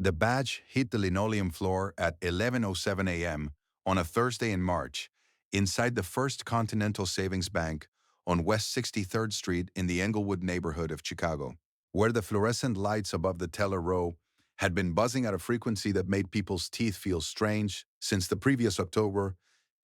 The badge hit the linoleum floor at 11:07 a.m. on a Thursday in March, inside the First Continental Savings Bank on West 63rd Street in the Englewood neighborhood of Chicago, where the fluorescent lights above the teller row had been buzzing at a frequency that made people's teeth feel strange since the previous October,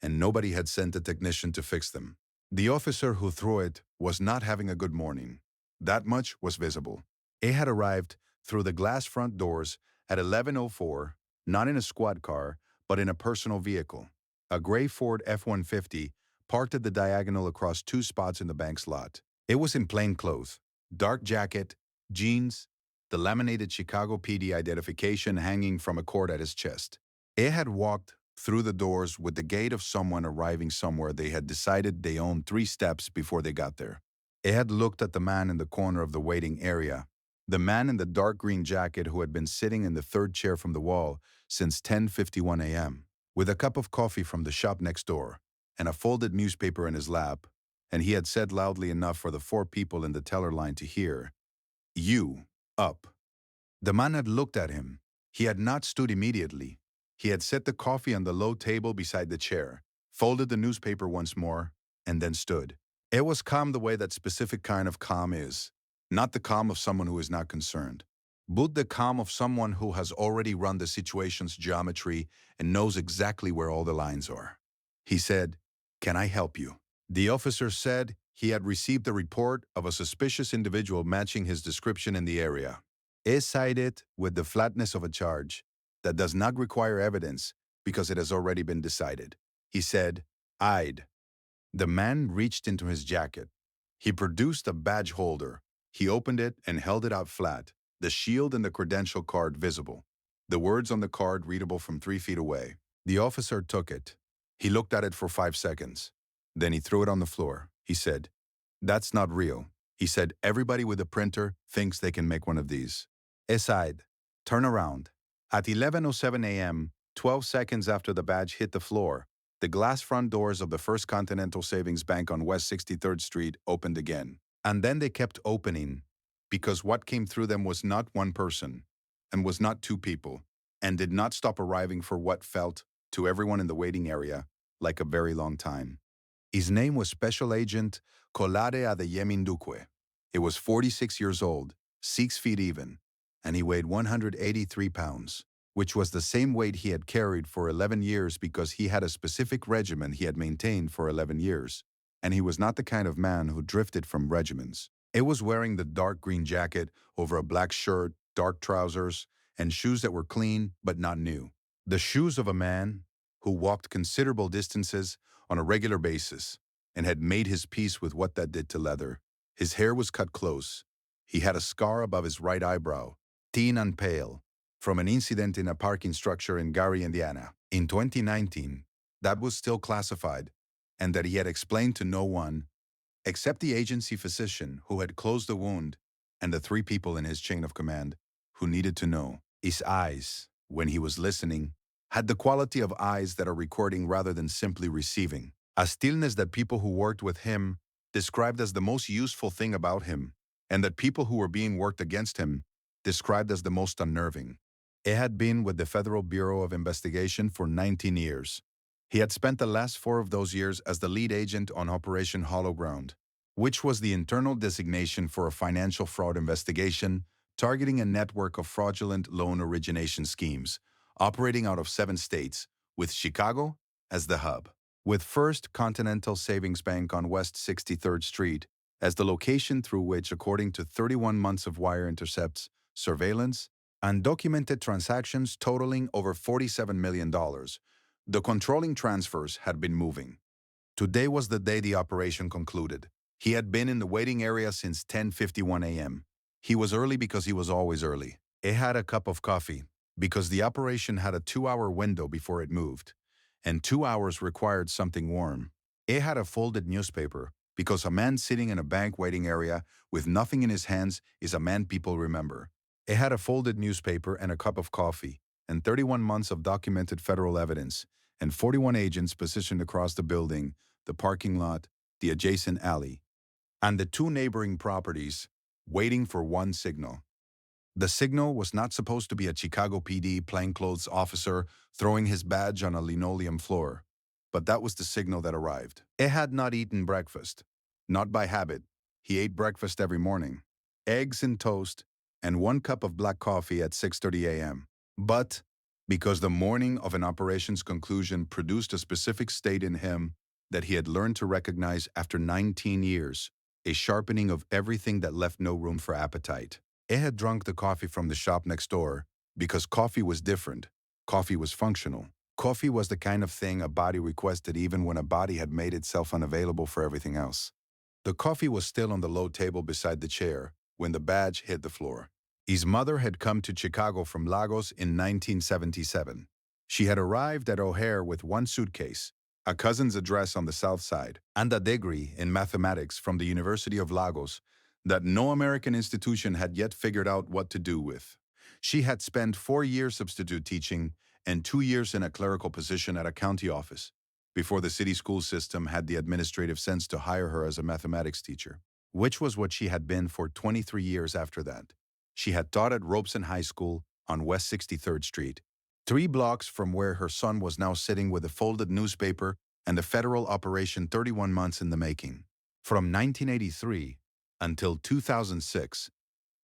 and nobody had sent a technician to fix them. The officer who threw it was not having a good morning. That much was visible. It had arrived through the glass front doors at 11:04, not in a squad car, but in a personal vehicle, a gray Ford F-150 parked at the diagonal across two spots in the bank's lot. It was in plain clothes, dark jacket, jeans, the laminated Chicago PD identification hanging from a cord at his chest. It had walked through the doors with the gait of someone arriving somewhere they had decided they owned 3 steps before they got there. It had looked at the man in the corner of the waiting area, the man in the dark green jacket who had been sitting in the third chair from the wall since 10:51 a.m., with a cup of coffee from the shop next door and a folded newspaper in his lap, and he had said loudly enough for the 4 people in the teller line to hear, "You, up." The man had looked at him. He had not stood immediately. He had set the coffee on the low table beside the chair, folded the newspaper once more, and then stood. It was calm the way that specific kind of calm is. Not the calm of someone who is not concerned, but the calm of someone who has already run the situation's geometry and knows exactly where all the lines are. He said, "Can I help you?" The officer said he had received a report of a suspicious individual matching his description in the area. Is cited with the flatness of a charge that does not require evidence because it has already been decided. He said, "I'd." The man reached into his jacket. He produced a badge holder. He opened it and held it out flat, the shield and the credential card visible, the words on the card readable from 3 feet away. The officer took it. He looked at it for 5 seconds. Then he threw it on the floor. He said, "That's not real." He said, "Everybody with a printer thinks they can make one of these." Aside, turn around. At 11:07 a.m., 12 seconds after the badge hit the floor, the glass front doors of the First Continental Savings Bank on West 63rd Street opened again. And then they kept opening, because what came through them was not one person, and was not 2 people, and did not stop arriving for what felt, to everyone in the waiting area, like a very long time. His name was Special Agent Kolade Adeyemi Ndukwe. He was 46 years old, 6 feet even, and he weighed 183 pounds, which was the same weight he had carried for 11 years because he had a specific regimen he had maintained for 11 years. And he was not the kind of man who drifted from regimens. It was wearing the dark green jacket over a black shirt, dark trousers, and shoes that were clean but not new. The shoes of a man who walked considerable distances on a regular basis and had made his peace with what that did to leather. His hair was cut close. He had a scar above his right eyebrow, thin and pale, from an incident in a parking structure in Gary, Indiana. In 2019, that was still classified, and that he had explained to no one, except the agency physician who had closed the wound and the 3 people in his chain of command who needed to know. His eyes, when he was listening, had the quality of eyes that are recording rather than simply receiving, a stillness that people who worked with him described as the most useful thing about him, and that people who were being worked against him described as the most unnerving. It had been with the Federal Bureau of Investigation for 19 years. He had spent the last 4 of those years as the lead agent on Operation Hollow Ground, which was the internal designation for a financial fraud investigation targeting a network of fraudulent loan origination schemes operating out of 7 states, with Chicago as the hub. With First Continental Savings Bank on West 63rd Street as the location through which, according to 31 months of wire intercepts, surveillance, and documented transactions totaling over $47 million, the controlling transfers had been moving. Today was the day the operation concluded. He had been in the waiting area since 10:51 a.m. He was early because he was always early. He had a cup of coffee because the operation had a 2-hour window before it moved, and 2 hours required something warm. He had a folded newspaper because a man sitting in a bank waiting area with nothing in his hands is a man people remember. He had a folded newspaper and a cup of coffee, and 31 months of documented federal evidence, and 41 agents positioned across the building, the parking lot, the adjacent alley, and the 2 neighboring properties, waiting for one signal. The signal was not supposed to be a Chicago PD plainclothes officer throwing his badge on a linoleum floor, but that was the signal that arrived. He had not eaten breakfast. Not by habit. He ate breakfast every morning. Eggs and toast, and 1 cup of black coffee at 6:30 a.m. But because the morning of an operation's conclusion produced a specific state in him that he had learned to recognize after 19 years, a sharpening of everything that left no room for appetite. I had drunk the coffee from the shop next door because coffee was different. Coffee was functional. Coffee was the kind of thing a body requested even when a body had made itself unavailable for everything else. The coffee was still on the low table beside the chair when the badge hit the floor. His mother had come to Chicago from Lagos in 1977. She had arrived at O'Hare with 1 suitcase, a cousin's address on the south side, and a degree in mathematics from the University of Lagos that no American institution had yet figured out what to do with. She had spent 4 years substitute teaching and 2 years in a clerical position at a county office before the city school system had the administrative sense to hire her as a mathematics teacher, which was what she had been for 23 years after that. She had taught at Robeson High School on West 63rd Street, 3 blocks from where her son was now sitting with a folded newspaper and the federal operation 31 months in the making. From 1983 until 2006,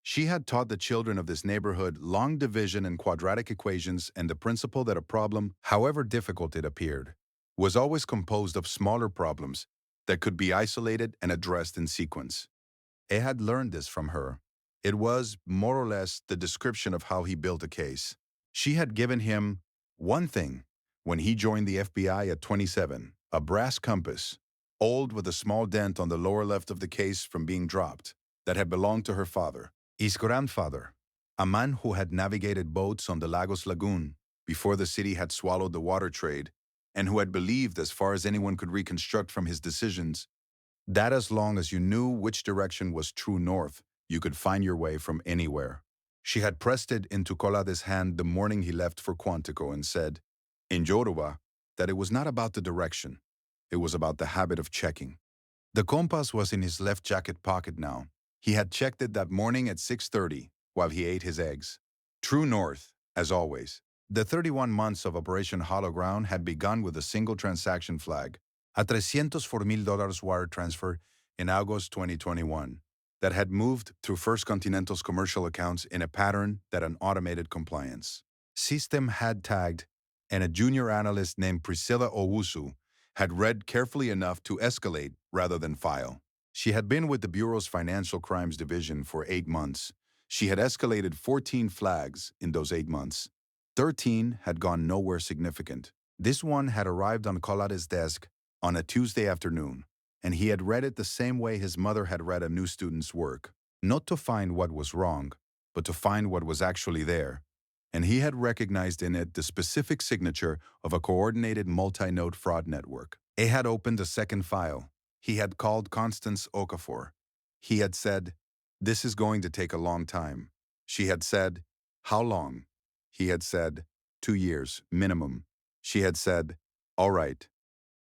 she had taught the children of this neighborhood long division and quadratic equations and the principle that a problem, however difficult it appeared, was always composed of smaller problems that could be isolated and addressed in sequence. I had learned this from her. It was, more or less, the description of how he built a case. She had given him one thing when he joined the FBI at 27, a brass compass, old with a small dent on the lower left of the case from being dropped, that had belonged to her father, his grandfather, a man who had navigated boats on the Lagos Lagoon before the city had swallowed the water trade, and who had believed, as far as anyone could reconstruct from his decisions, that as long as you knew which direction was true north, you could find your way from anywhere. She had pressed it into Colade's hand the morning he left for Quantico and said, in Yoruba, that it was not about the direction. It was about the habit of checking. The compass was in his left jacket pocket now. He had checked it that morning at 6:30 while he ate his eggs. True north, as always. The 31 months of Operation Hollow Ground had begun with a single transaction flag, a $304,000 wire transfer in August 2021 that had moved through First Continental's commercial accounts in a pattern that an automated compliance system had tagged, and a junior analyst named Priscilla Owusu had read carefully enough to escalate rather than file. She had been with the Bureau's Financial Crimes Division for 8 months. She had escalated 14 flags in those 8 months. 13 had gone nowhere significant. This one had arrived on Colade's desk on a Tuesday afternoon, and he had read it the same way his mother had read a new student's work, not to find what was wrong, but to find what was actually there. And he had recognized in it the specific signature of a coordinated multi-node fraud network. He had opened a second file. He had called Constance Okafor. He had said, "This is going to take a long time." She had said, "How long?" He had said, 2 years, minimum. She had said, "All right."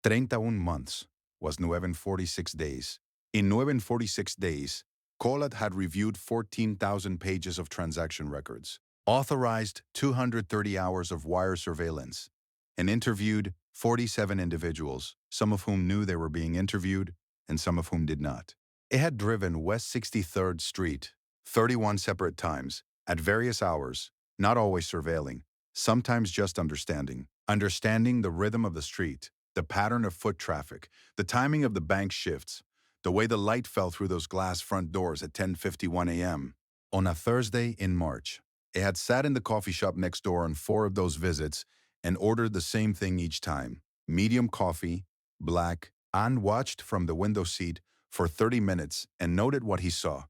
31 months was 946 days. In 946 days, Colad had reviewed 14,000 pages of transaction records, authorized 230 hours of wire surveillance, and interviewed 47 individuals, some of whom knew they were being interviewed and some of whom did not. It had driven West 63rd Street 31 separate times, at various hours, not always surveilling, sometimes just understanding the rhythm of the street, the pattern of foot traffic, the timing of the bank shifts, the way the light fell through those glass front doors at 10:51 a.m. On a Thursday in March, it had sat in the coffee shop next door on 4 of those visits and ordered the same thing each time, medium coffee, black, and watched from the window seat for 30 minutes and noted what he saw,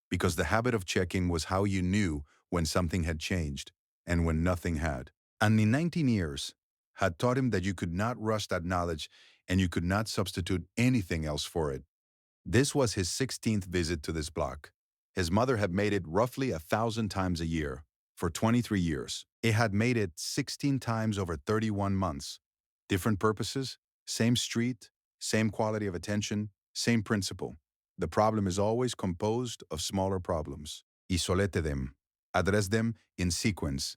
because the habit of checking was how you knew when something had changed and when nothing had. And in 19 years, had taught him that you could not rush that knowledge and you could not substitute anything else for it. This was his 16th visit to this block. His mother had made it roughly 1,000 times a year for 23 years. It had made it 16 times over 31 months. Different purposes, same street, same quality of attention, same principle. The problem is always composed of smaller problems. Y solete them. Address them in sequence.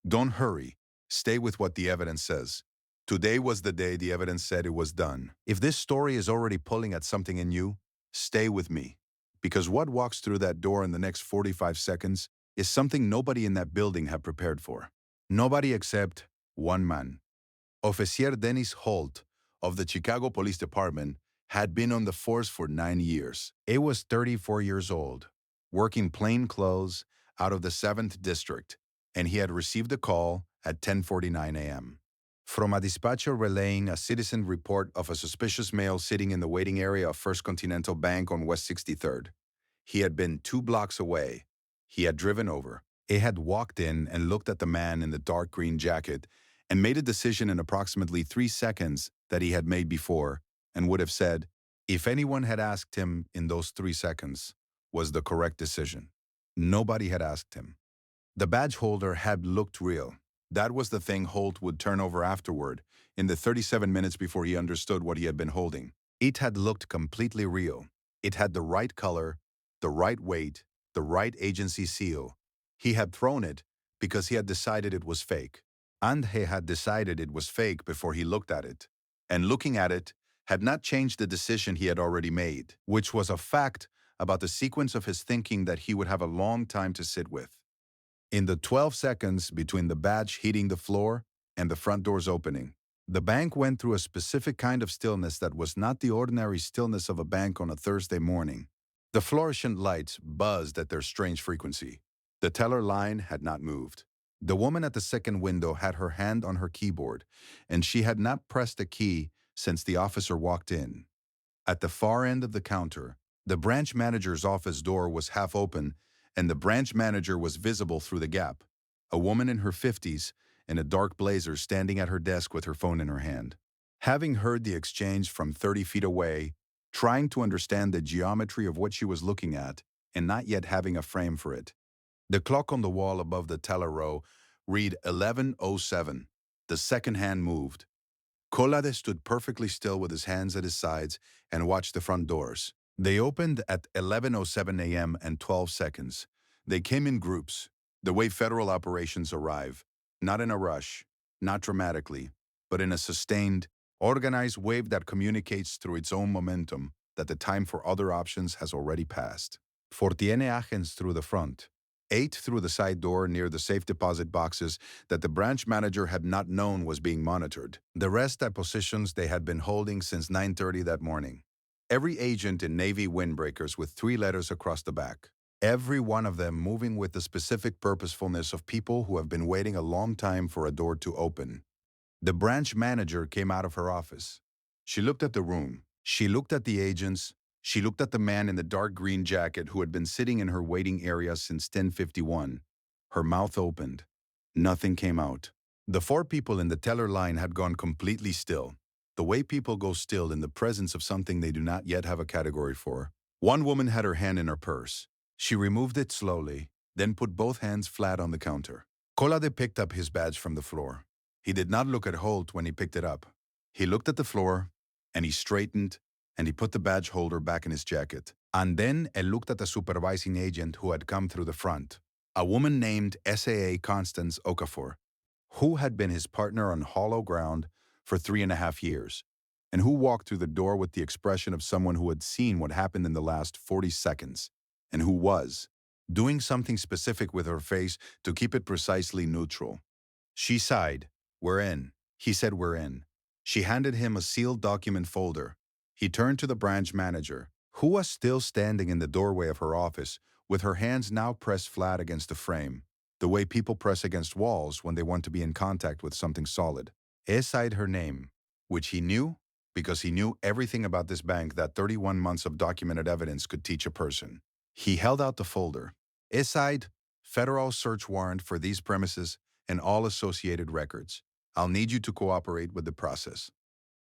Don't hurry. Stay with what the evidence says. Today was the day the evidence said it was done. If this story is already pulling at something in you, stay with me. Because what walks through that door in the next 45 seconds is something nobody in that building had prepared for. Nobody except one man. Officer Dennis Holt of the Chicago Police Department had been on the force for 9 years. He was 34 years old, working plain clothes out of the 7th District, and he had received a call at 10:49 a.m. from a dispatcher relaying a citizen report of a suspicious male sitting in the waiting area of First Continental Bank on West 63rd. He had been 2 blocks away. He had driven over. He had walked in and looked at the man in the dark green jacket and made a decision in approximately 3 seconds that he had made before and would have said, if anyone had asked him in those 3 seconds, was the correct decision. Nobody had asked him. The badge holder had looked real. That was the thing Holt would turn over afterward, in the 37 minutes before he understood what he had been holding. It had looked completely real. It had the right color, the right weight, the right agency seal. He had thrown it because he had decided it was fake. And he had decided it was fake before he looked at it. And looking at it had not changed the decision he had already made, which was a fact about the sequence of his thinking that he would have a long time to sit with. In the 12 seconds between the badge hitting the floor and the front doors opening, the bank went through a specific kind of stillness that was not the ordinary stillness of a bank on a Thursday morning. The fluorescent lights buzzed at their strange frequency. The teller line had not moved. The woman at the second window had her hand on her keyboard, and she had not pressed a key since the officer walked in. At the far end of the counter, the branch manager's office door was half open, and the branch manager was visible through the gap, a woman in her 50s in a dark blazer standing at her desk with her phone in her hand. Having heard the exchange from 30 feet away, trying to understand the geometry of what she was looking at, and not yet having a frame for it. The clock on the wall above the teller row read 11:07. The second hand moved. Collade stood perfectly still with his hands at his sides and watched the front doors. They opened at 11:07 a.m. and 12 seconds. They came in groups, the way federal operations arrive, not in a rush, not dramatically, but in a sustained, organized wave that communicates through its own momentum that the time for other options has already passed. 14 agents through the front, 8 through the side door near the safe deposit boxes that the branch manager had not known was being monitored. The rest at positions they had been holding since 9:30 that morning. Every agent in Navy windbreakers with 3 letters across the back. Every one of them moving with the specific purposefulness of people who have been waiting a long time for a door to open. The branch manager came out of her office. She looked at the room. She looked at the agents. She looked at the man in the dark green jacket who had been sitting in her waiting area since 10:51. Her mouth opened. Nothing came out. The 4 people in the teller line had gone completely still, the way people go still in the presence of something they do not yet have a category for. One woman had her hand in her purse. She removed it slowly, then put both hands flat on the counter. Collade picked up his badge from the floor. He did not look at Holt when he picked it up. He looked at the floor, and he straightened, and he put the badge holder back in his jacket. And then he looked at the supervising agent who had come through the front, a woman named SAA Constance Okafor, who had been his partner on hollow ground for 3.5 years, and who walked through the door with the expression of someone who had seen what happened in the last 40 seconds, and who was doing something specific with her face to keep it precisely neutral. She sighed. "We're in." He said, "We're in." She handed him a sealed document folder. He turned to the branch manager, who was still standing in the doorway of her office, with her hands now pressed flat against the frame, the way people press against walls when they want to be in contact with something solid. He sighed her name, which he knew because he knew everything about this bank that 31 months of documented evidence could teach a person. He held out the folder. He signed, "Federal search warrant for these premises and all associated records. I'll need you to cooperate with the process."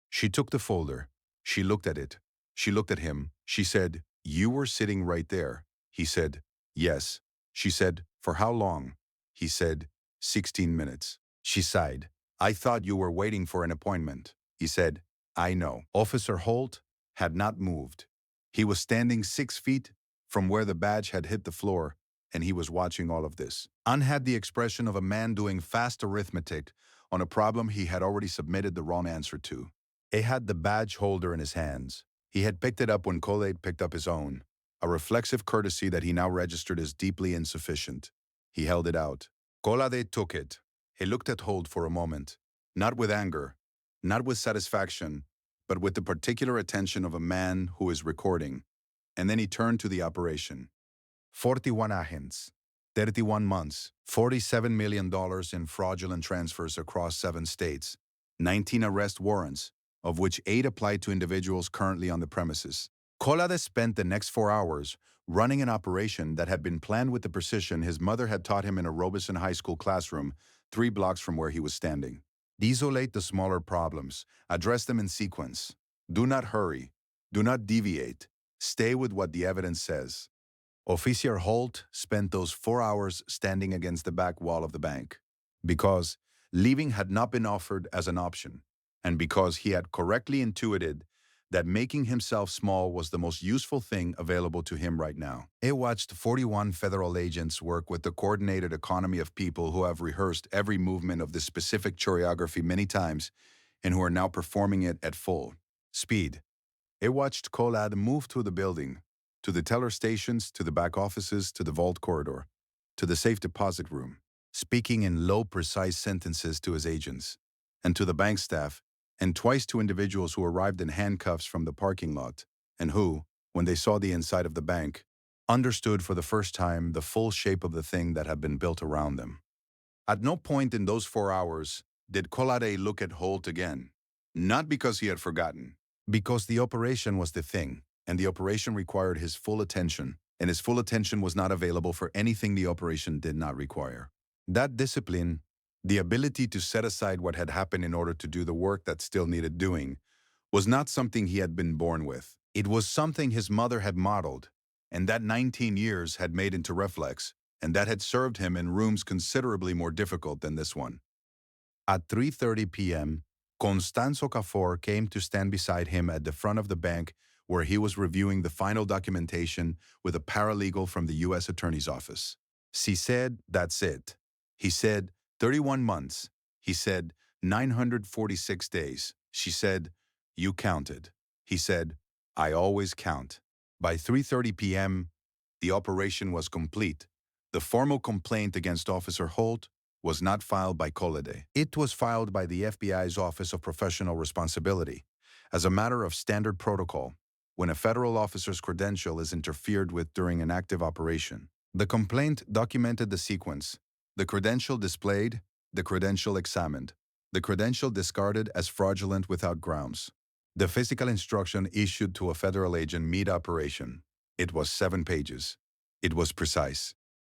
She took the folder. She looked at it. She looked at him. She said, "You were sitting right there." He said, "Yes." She said, "For how long?" He said, 16 minutes. She sighed. "I thought you were waiting for an appointment." He said, "I know." Officer Holt had not moved. He was standing 6 feet from where the badge had hit the floor, and he was watching all of this. An had the expression of a man doing fast arithmetic on a problem he had already submitted the wrong answer to. He had the badge holder in his hands. He had picked it up when Colade picked up his own, a reflexive courtesy that he now registered as deeply insufficient. He held it out. Colade took it. He looked at Holt for a moment, not with anger, not with satisfaction, but with the particular attention of a man who is recording. And then he turned to the operation. 41 agents, 31 months, $47 million in fraudulent transfers across 7 states, 19 arrest warrants, of which 8 applied to individuals currently on the premises. Colade spent the next 4 hours running an operation that had been planned with the precision his mother had taught him in a Robeson High School classroom 3 blocks from where he was standing. Isolate the smaller problems. Address them in sequence. Do not hurry. Do not deviate. Stay with what the evidence says. Officer Holt spent those 4 hours standing against the back wall of the bank because leaving had not been offered as an option, and because he had correctly intuited that making himself small was the most useful thing available to him right now. He watched 41 federal agents work with the coordinated economy of people who have rehearsed every movement of this specific choreography many times and who are now performing it at full speed. He watched Colade move through the building, to the teller stations, to the back offices, to the vault corridor, to the safe deposit room, speaking in low, precise sentences to his agents, and to the bank staff, and twice to individuals who arrived in handcuffs from the parking lot, and who, when they saw the inside of the bank, understood for the first time the full shape of the thing that had been built around them. At no point in those 4 hours did Colade look at Holt again, not because he had forgotten, because the operation was the thing, and the operation required his full attention, and his full attention was not available for anything the operation did not require. That discipline, the ability to set aside what had happened in order to do the work that still needed doing, was not something he had been born with. It was something his mother had modeled, and that 19 years had made into reflex, and that had served him in rooms considerably more difficult than this one. At 3:30 p.m., Constanzo Cafor came to stand beside him at the front of the bank where he was reviewing the final documentation with a paralegal from the U.S. Attorney's Office. She said, "That's it." He said, 31 months. He said, 946 days. She said, "You counted." He said, "I always count." By 3:30 p.m., the operation was complete. The formal complaint against Officer Holt was not filed by Colade. It was filed by the FBI's Office of Professional Responsibility, as a matter of standard protocol, when a federal officer's credential is interfered with during an active operation. The complaint documented the sequence: the credential displayed, the credential examined, the credential discarded as fraudulent without grounds, the physical instruction issued to a federal agent mid-operation. It was 7 pages. It was precise.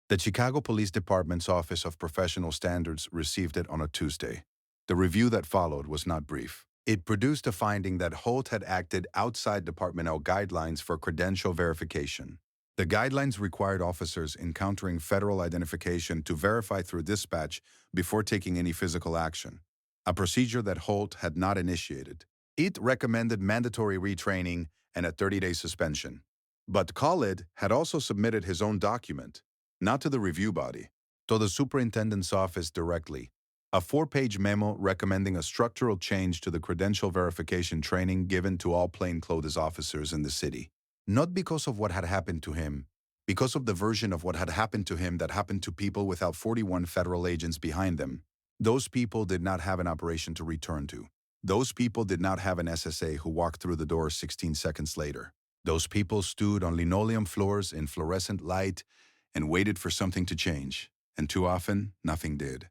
The Chicago Police Department's Office of Professional Standards received it on a Tuesday. The review that followed was not brief. It produced a finding that Holt had acted outside departmental guidelines for credential verification. The guidelines required officers encountering federal identification to verify through dispatch before taking any physical action, a procedure that Holt had not initiated. It recommended mandatory retraining and a 30-day suspension. But Colade had also submitted his own document, not to the review body, to the superintendent's office directly, a 4-page memo recommending a structural change to the credential verification training given to all plainclothes officers in the city. Not because of what had happened to him, because of the version of what had happened to him that happened to people without 41 federal agents behind them. Those people did not have an operation to return to. Those people did not have an SSA who walked through the door 16 seconds later. Those people stood on linoleum floors in fluorescent light and waited for something to change, and too often, nothing did.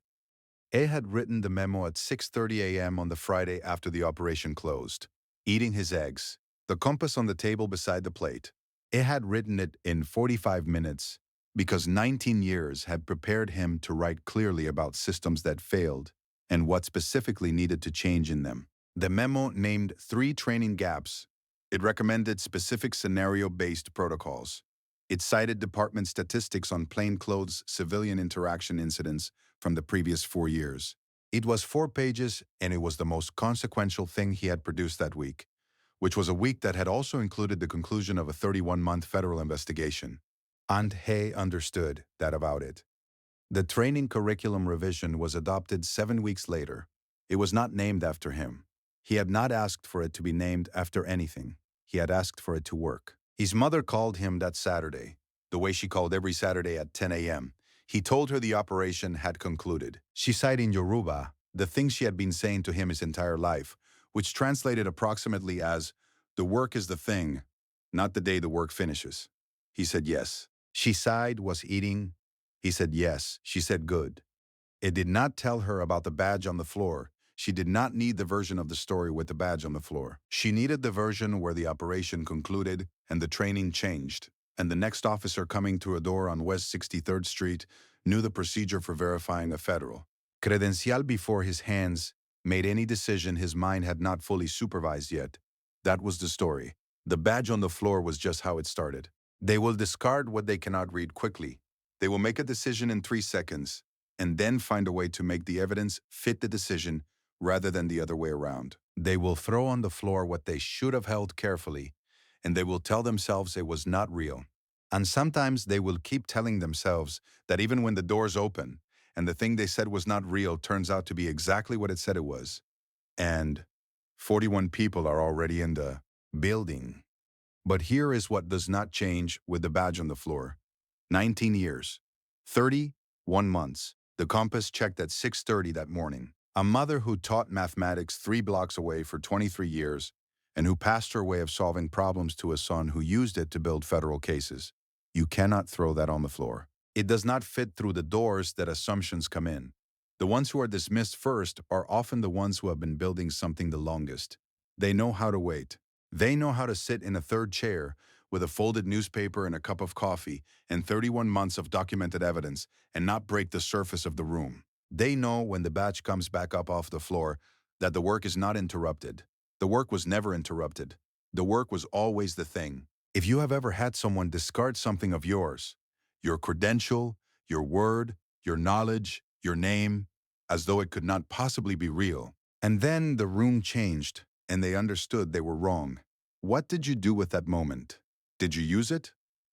A had written the memo at 6:30 a.m. on the Friday after the operation closed, eating his eggs, the compass on the table beside the plate. A had written it in 45 minutes because 19 years had prepared him to write clearly about systems that failed and what specifically needed to change in them. The memo named 3 training gaps. It recommended specific scenario-based protocols. It cited department statistics on plainclothes civilian interaction incidents from the previous 4 years. It was 4 pages, and it was the most consequential thing he had produced that week, which was a week that had also included the conclusion of a 31-month federal investigation. And he understood that about it. The training curriculum revision was adopted 7 weeks later. It was not named after him. He had not asked for it to be named after anything. He had asked for it to work. His mother called him that Saturday, the way she called every Saturday at 10 a.m. He told her the operation had concluded. She sighed in Yoruba, the thing she had been saying to him his entire life, which translated approximately as, "The work is the thing, not the day the work finishes." He said yes. She sighed, was eating. He said yes. She said good. It did not tell her about the badge on the floor. She did not need the version of the story with the badge on the floor. She needed the version where the operation concluded and the training changed, and the next officer coming to a door on West 63rd Street knew the procedure for verifying a federal credencial before his hands made any decision his mind had not fully supervised yet. That was the story. The badge on the floor was just how it started. They will discard what they cannot read quickly. They will make a decision in 3 seconds, and then find a way to make the evidence fit the decision rather than the other way around. They will throw on the floor what they should have held carefully, and they will tell themselves it was not real. And sometimes they will keep telling themselves that even when the doors open and the thing they said was not real turns out to be exactly what it said it was. And 41 people are already in the building. But here is what does not change with the badge on the floor. 19 years, 31 months. The compass checked at 6:30 that morning. A mother who taught mathematics 3 blocks away for 23 years and who passed her way of solving problems to a son who used it to build federal cases. You cannot throw that on the floor. It does not fit through the doors that assumptions come in. The ones who are dismissed first are often the ones who have been building something the longest. They know how to wait. They know how to sit in a third chair with a folded newspaper and a cup of coffee and 31 months of documented evidence and not break the surface of the room. They know when the batch comes back up off the floor that the work is not interrupted. The work was never interrupted. The work was always the thing. If you have ever had someone discard something of yours, your credential, your word, your knowledge, your name, as though it could not possibly be real, and then the room changed and they understood they were wrong, what did you do with that moment? Did you use it?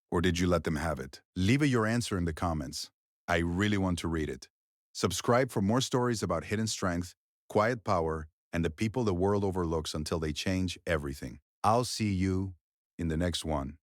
Or did you let them have it? Leave your answer in the comments. I really want to read it. Subscribe for more stories about hidden strength, quiet power, and the people the world overlooks until they change everything. I'll see you in the next one.